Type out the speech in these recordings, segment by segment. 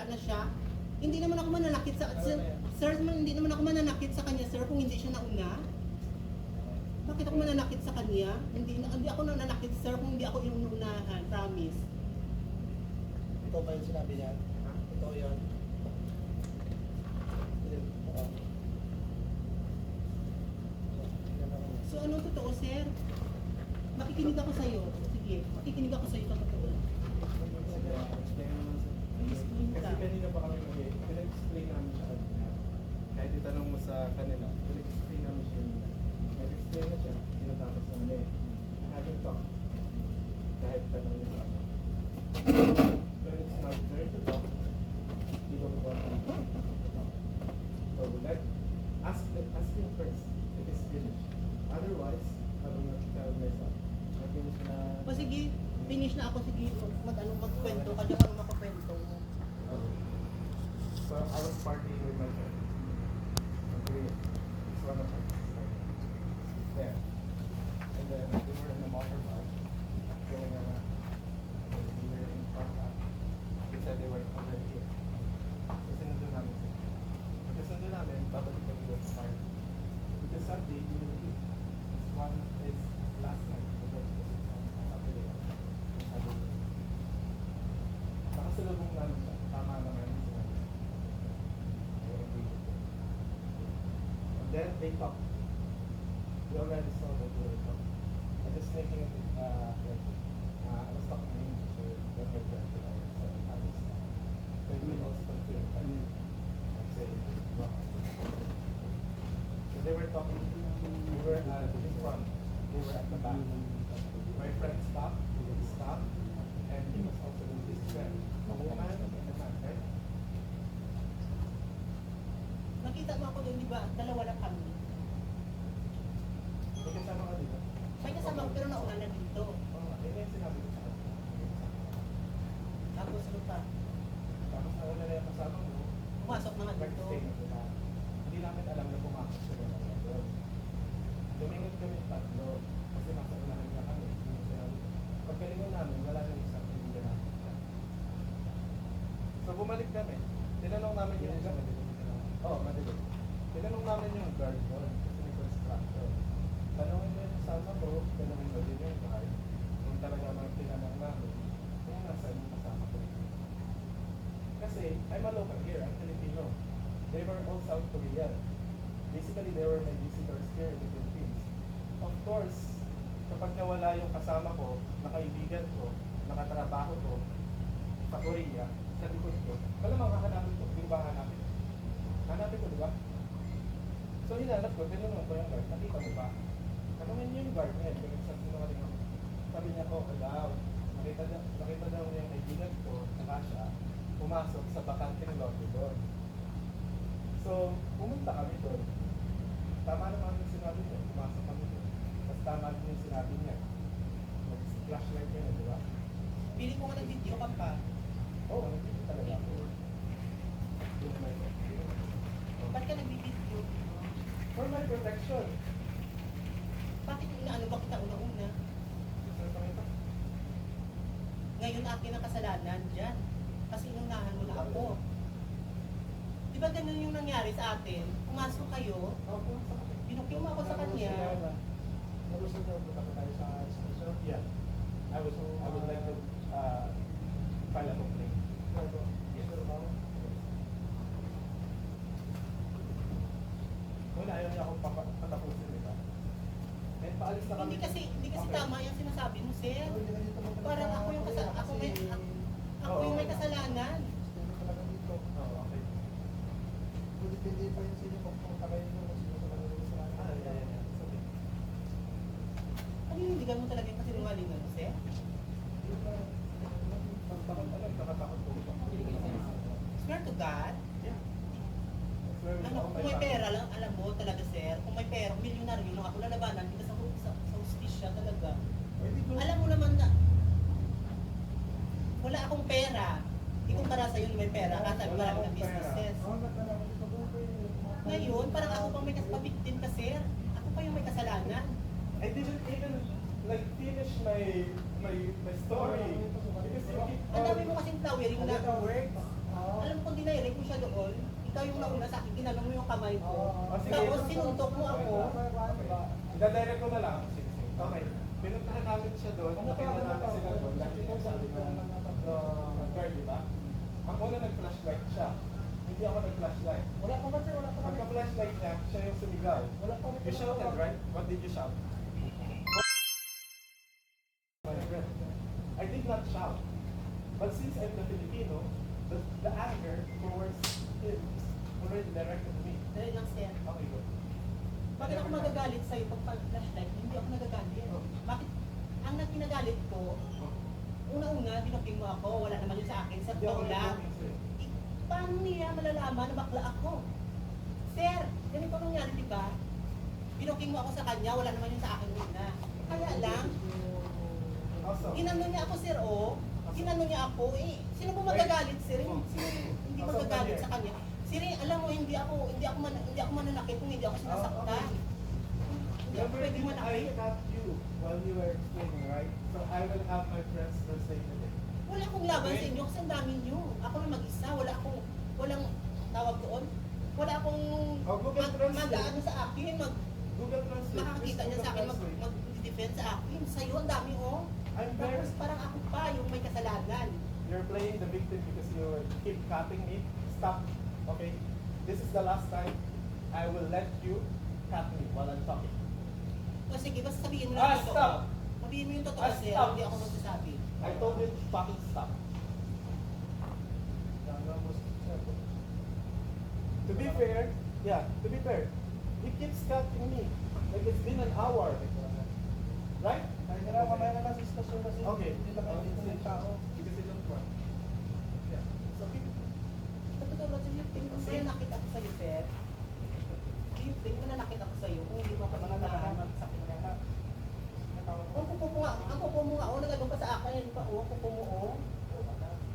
na siya. Hindi naman ako mananakit sa sir, hindi naman ako mananakit sa kanya, sir, kung hindi siya nauna. Bakit ako mananakit sa kanya? Hindi ako nananakit, sir, kung hindi ako yung naunahan, promise. Ito ba yung sinabi niya? Ito yun. So anong totoo, sir? Makikinig ako sa'yo. Sige, makikinig ako sa'yo sa totoo. Kasi kanina pa kami pinag-explain namin sa kanila. Kahit itanong mo sa kanila, pinag-explain namin siya nila. Nag-explain na siya, tinatapos na nila eh. Having talk. Kahit tanong niya sa ano. When it's my turn to talk, he will want to talk. So ask him first if it's finished. Otherwise, I will not tell myself. Na-finish na. O sige, finish na ako. Sige, magkwento ka dyan, makakwento mo. So I was partying with my friend. Okay, it's one of my friends. There. And then we were in the motorbike going around. And we were in front of. They said they were over here. So sinundo namin sila. Pagkasundo namin, babalik kami doon sa party. Because Sunday, we will eat. This one is last night. Because it's on Saturday. Nakasalubong namin siya. Tama naman yung sinabi. I agree with it. And then they talked. We already saw that they were talking. I just making it I was talking to him to get my friend to know I was so he will also confirm that I'm saying wrong. So they were talking. We were in front. They were at the back. My friend stopped. He stopped. And he was also with his friend. A woman and a man, right? Nakita mo ako doon, di ba? Dalawa lang kami. May kasama ka dito? May kasama ko, pero nauna na dito. Oo nga. Yun yung sinabi ko sa kanya. Tapos ano pa? Tapos nauna na yung kasama mo. Pumasok naman dito. Nag-stay na sila. Hindi namin alam na pumasok sila na doon. Lumingon kami tatlo. Kasi nasa unahan na kami. Pagkalingon namin, wala na isang kaibigan namin. So bumalik kami. Tinanong namin yung guard. Oo, madilim. Tinanong namin yung guard doon. Kasi may construction. Tanongin mo yung kasama ko, tanongin mo din yung guard. Kung talaga mga tinanong namin, kung nasaan yung kasama ko. Kasi, I'm a local here, I'm Filipino. They were all South Korean. Basically, they were my visitors here in the Philippines. Of course, kapag nawala yung kasama ko, nakaibigan ko, nakatrabaho ko, sa Korea, sa likod ko, malamang hahanapin ko, di ba hanapin? Hanapin ko, di ba? So hinanap ko, tinanong ko yung guard, nakita mo ba? Tanungin niyo yung guard ngayon, kung isang sinungaling ako. Sabi niya, oh, alaw. Nakita daw niya yung kaibigan ko, saka siya, pumasok sa bakanting lobby doon. So, pumunta kami doon. Tama naman yung sinabi niya, pumasok kami doon. Tapos tama din yung sinabi niya. Mag-flashlight yun, di ba? Pili ko nga nag-video ka pa. Oo, nag-video talaga ako. Ba't ka nag-video? For my protection. Bakit inaano ba kita una-una? Ngayon akin ang kasalanan dyan. Kasi inunahan mo na ako. Di ba ganun yung nangyari sa atin? Pumasok kayo, pinukyo mo ako sa kanya. Nalusog na punta ko tayo sa station. Yeah. I would like to file a complaint. Yes. Una, ayaw niya akong patapusin, di ba? And paalis na kami. Hindi kasi tama yung sinasabi mo, sir. Parang ako yung may kasalanan. Oo, okay. Depende pa yun sa inyo kung kayo nyo kung sino talaga yung kasalanan. Yeah. Okay. Paninindigan mo talaga yung kasinungalingan mo, sir? Nakatakot po ito. Swear to God. Yeah. Ano, kung may pera lang, alam mo talaga, sir, kung may pera, milyonaryo lang ako, lalabanan kita sa hustisya talaga. Alam mo naman na, wala akong pera. Ikumpara sa'yo na may pera, kasi marami ng businesses. Ngayon, parang ako pang may pabiktin ka, sir. Ako pa yung may kasalanan. I didn't even like finish my story. Because you keep Ang dami mo kasing towering na. Alam Ikaw yung nauna sa akin, ginanong mo yung kamay ko. Oh, sige. Tapos sinuntok mo ako. Dadirect ko na lang. Sige, sige. Okay. Pinuntahan namin siya doon. Nakita namin sila doon. Lagi ko sabi ng guard, di ba? Ang una nag-flashlight siya. Hindi ako nag-flashlight. Wala pa ba sir? Wala pa ba? Pagka-flashlight niya, siya yung sumigaw. Wala pa ba? You shouted, right? What did you shout? I did not shout. But since I'm the Filipino, the anger towards him is already directed to me. Dahil lang, sir. Okay, good. Bakit ako magagalit sa'yo pag flashlight? Hindi ako nagagalit. Bakit? Ang nagkinagalit ko, una-una, binoking mo ako, wala naman yun sa akin, sa Hindi ako totoo lang. nag-joking, sir. Paano niya malalaman na bakla ako? Sir, ganito nangyari, di ba? Binoking mo ako sa kanya, wala naman yun sa akin una. Kaya lang, Also, ginano niya ako, sir, oh. Ginano niya ako, eh. Sino ba magagalit, sir? Sino hindi magagalit sa kanya? Sir, alam mo, hindi ako mananakit kung hindi ako sinasaktan. Hindi ako remember, pwede I manakit. tapped you while you were explaining, right? So I will have my friends translate it. Wala akong laban sa inyo kasi ang dami niyo. Ako na mag-isa, walang tawag doon. Wala akong Oh, Google Translate. mag-ano sa akin, Google Translate. makakakita Please niya sa akin, Google Translate. mag-defend sa akin. Sa'yo, ang dami, oh. I'm very... Tapos parang ako pa yung may kasalanan. You're playing the victim because you keep cutting me. Stop. Okay? This is the last time I will let you cut me while I'm talking. O sige, basta sabihin mo Ah, lang yung stop! totoo. Sabihin mo yung totoo, Ah, sir. stop! Hindi ako magsasabi. I told you to fucking stop. To be fair, he keeps cutting me. Like it's been an hour. Right? Kaya nila mamaya na lang sa istasyon kasi Okay. hindi na kayo dito ng tao. Because you don't want. Yeah. So Sa totoo lang, sir, yung tingin mo nanakit ako sa'yo, sir. Yung tingin mo nanakit ako sa'yo kung hindi mo ako Mga mananahan. nakakaman sa akin na. Ang kuko mo nga, oh, nagano pa sa akin, yun pa, oh, kuko mo, oh.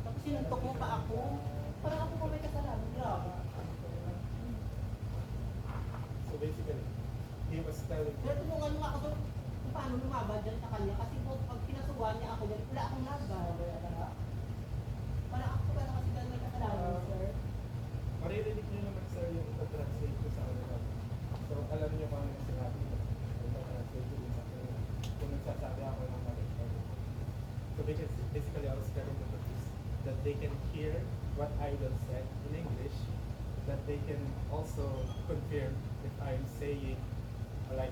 Tapos sinuntok mo pa ako. Parang ako pa may kasalanan. Grabe. So basically, he was telling Pero tulungan mo nga ako kung paano lumaban dyan sa kanya. Kasi pag pinasuwa niya ako, wala akong laban. Parang ako pa kasi dahil may kasalanan, sir. maririnig niyo naman sir yung translate ko sa kanila. So alam niyo kung ano yung sinabi ko. Translate ko din sa kanila. Kung nagsasabi ako ng mali. So basically I was telling them that they can hear what I will say in English, that they can also confirm if I'm saying like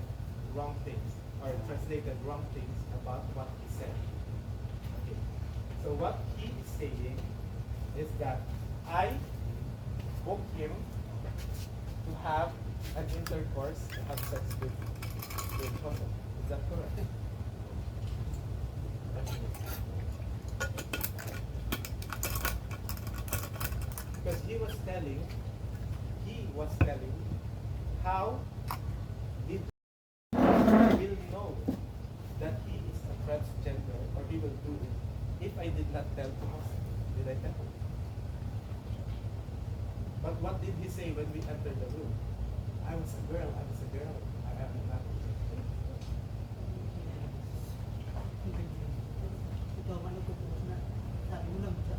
wrong things or translated wrong things about what he said. Okay. So what he is saying is that I booked him to have an intercourse, to have sex with Jose. Is that correct? Because he was telling how did he will know that he is a transgender or he will do it if I did not tell to us. Did I tell him? But what did he say when we entered the room? I was a girl, I was a girl. I am not. Ikaw, ano ko po na sabi mo lang siya.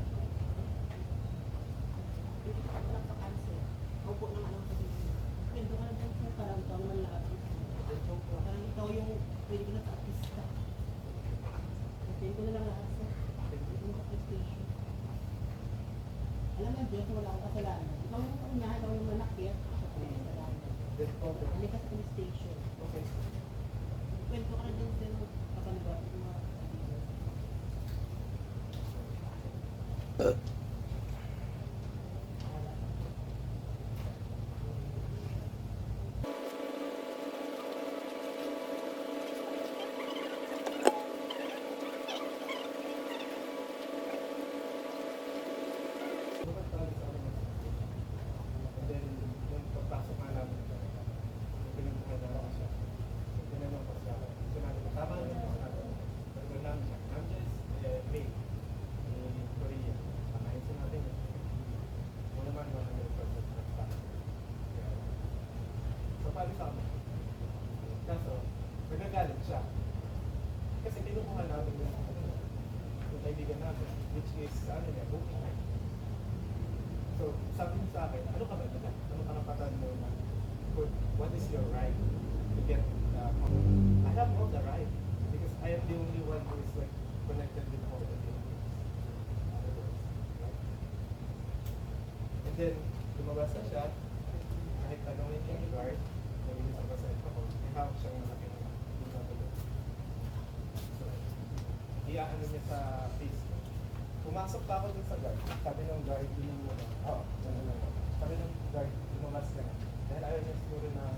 Hindi ko lang sa cancer. Opo naman ako sabi mo. Pwede ka lang sa parang ikaw naman lahat. Parang ikaw yung pwede ko na sa artista. Pwede ko na lang lahat sa appreciation. Alam mo, Diyos, wala akong kasalanan. Ikaw yung una, ikaw yung manakit. Ako yung kasalanan. That's all. Hindi ka sa police station. Okay. Kwento ka na dyan sa kapalibat. Bukas talaga sa amin. And then, nung pagpasok nga namin, pinuntahan na ako siya. Tinanong ko siya. Sinabi ko, tama naman yung sinabi ko. Sabi ko, Namja is May in Korea. Tama what is your right to get I have all the right because I am the only one who is like connected with all the things. Right? And then, lumabas na siya, kahit tanongin niya yung guard, nabilis ako sa ito ko, may hawak siyang malaki na dito. So, iaano niya sa face ko. Pumasok pa ako dun sa guard, sabi ng guard, yun yung muna. Sabi ng guard, lumamas ka na. Dahil ayaw niya siguro ng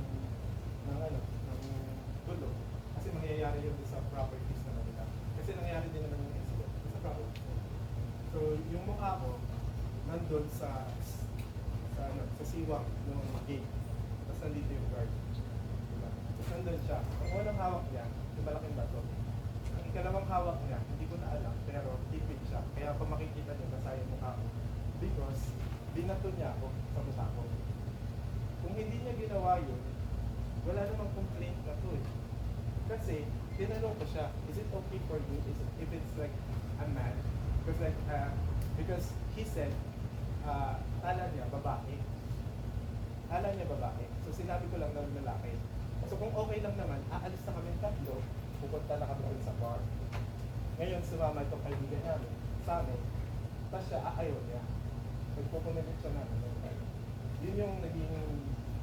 gulo. Kasi mangyayari yun sa properties na nila. Kasi nangyari din naman yung incident sa properties. So, yung mukha ko, nandun sa siwak ng gate. Tapos nandito yung guard. Diba? Tapos nandun siya. Ang unang hawak niya, yung malaking bato. Ang ikalawang hawak niya, hindi ko na alam, pero tipid siya. Kaya kung makikita niyo, nasa yung mukha ko. Because, binato niya ako sa mukha ko. Kung hindi niya ginawa yun, wala namang complaint na to eh. Kasi, tinanong ko siya, is it okay for you if it's like a man? Because he said, kala niya babae. Kala niya babae. So sinabi ko lang na lalaki. So kung okay lang naman, aalis na kami tatlo, pupunta na kami ulit sa bar. Ngayon, sumama itong kaibigan namin sa amin. Tapos siya, ayaw niya. Nagpupunalit siya namin. Yun yung naging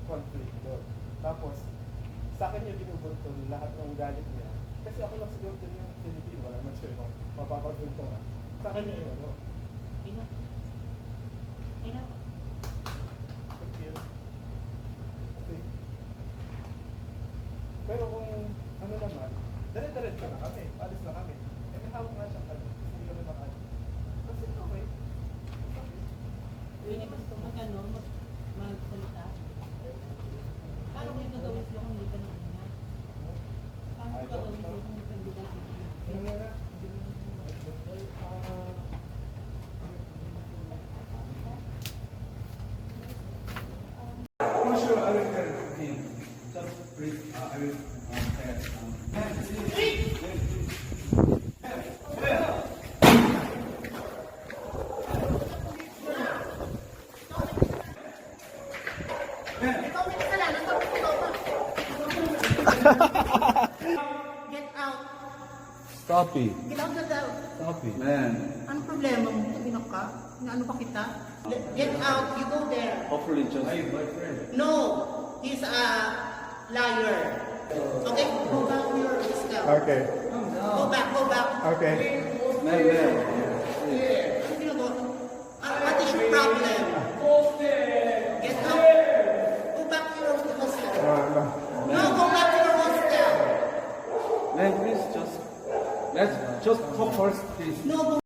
conflict doon. Tapos, sa akin yung binubuntun lahat ng galit niya. Kasi ako lang siguro din yung Pilipino, wala naman siya yung mapapaguntun na. Sa akin yung ano. Ina. Okay. Pero kung ano naman, dire-diretso na kami, alis na kami. Eh, may hawak na siyang ano, hindi kami makalit. Kasi okay. Hindi ba gusto magsalita? Paano mo yung gagawin sila kung hindi ka naman niya? Paano mo gagawin sila kung hindi ka naman niya? For sure, I will tell him. Just brief, I will tell. Ikaw may kasalanan, tapos ikaw pa. Get out. Stop it. Get out na daw. Stop it. Man. Anong problema mo? Binak ka? Ano pa kita? Get out, you go there. Hopefully just my boyfriend. No, he's a liar. Okay, go back to your stuff. Okay. Go back. Okay. Man. Ano ginagawa? What is your problem? Get out. Go back to your hostel. No, go back to your hostel. Man, please let's just talk first, please. No, go